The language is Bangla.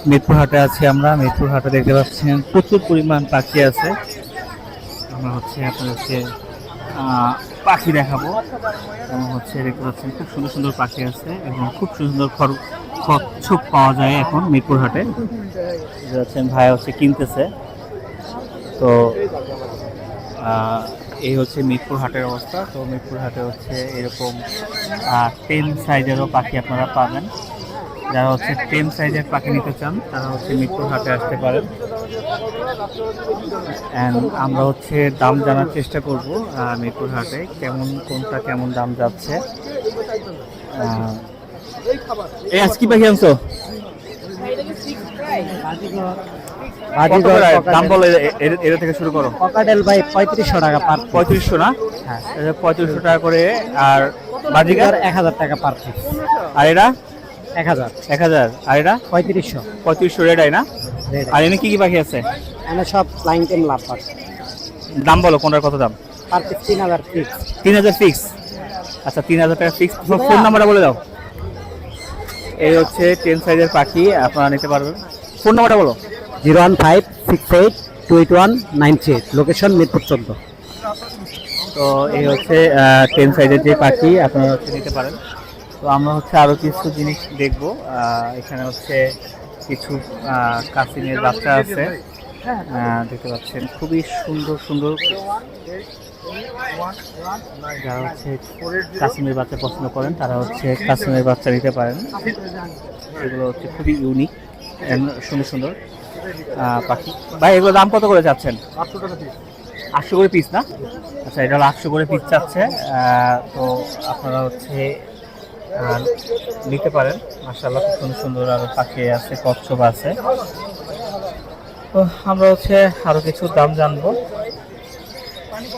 মিরপুর হাটে আছি আমরা। মিরপুর হাটে দেখতে পাচ্ছেন প্রচুর পরিমাণ পাখি আছে। আমরা হচ্ছে আপনাদেরকে পাখি দেখাবো এবং হচ্ছে দেখতে পাচ্ছেন খুব সুন্দর সুন্দর পাখি আছে এবং খুব সুন্দর কচ্ছপ পাওয়া যায় এখন মিরপুর হাটে। দেখতে পাচ্ছেন ভাই হচ্ছে কিনতেছে। তো এই হচ্ছে মিরপুর হাটের অবস্থা। তো মিরপুর হাটে হচ্ছে এরকম টেম সাইজেরও পাখি আপনারা পাবেন। যারা হচ্ছে টেম সাইজের পাখি নিতে চান তারা হচ্ছে মিরপুর হাটে আসতে পারেন। অ্যান্ড আমরা হচ্ছে দাম জানার চেষ্টা করব মিরপুর হাটে কোনটা কেমন দাম যাচ্ছে। এই আজ কি পাখি আনছো? দাম বলো, এর থেকে শুরু করো। ককাটেল ভাই 3500 টাকা পার। 3500 না? হ্যাঁ, 3500 টাকা করে। আর বাজিগার 1000 টাকা পার পিস। আর এটা 1000 আর এটা 3500 রেডাই না? আর এনে কি কি পাখি আছে? এখানে সব ফ্লাইং টেম লাভ পার। দাম বলো, কোনটার কত দাম? Per piece 3000 fix. 3000 ফিক্স? আচ্ছা, 3000 টাকা ফিক্স। ফোন নাম্বারটা বলে দাও। এই হচ্ছে 10 সাইজের পাখি আপনারা নিতে পারবেন। ফোন নাম্বারটা বলো। 01568281938, লোকেশন মিরপুর 14। তো এই হচ্ছে 10 সাইজের যে পাখি আপনারা হচ্ছে নিতে পারেন। তো আমরা হচ্ছে আরও কিছু জিনিস দেখব। এখানে হচ্ছে কিছু কাসিমের বাচ্চা আছে, দেখতে পাচ্ছেন খুবই সুন্দর সুন্দর। যারা হচ্ছে কাসিমের বাচ্চা পছন্দ করেন তারা হচ্ছে কাসিমের বাচ্চা নিতে পারেন। এগুলো হচ্ছে খুবই ইউনিক, সুন্দর সুন্দর পাখি। ভাই এগুলো দাম কত করে চাচ্ছেন? 800 টাকা পিস। 800 করে পিস না? আচ্ছা, এটা হলো 800 করে পিস চাচ্ছে। তো আপনারা হচ্ছে নিতে পারেন। মাশাআল্লাহ খুব সুন্দর সুন্দর আরো পাখি আছে, কচ্ছপ আছে। তো আমরা হচ্ছে আরো কিছু দাম জানবো।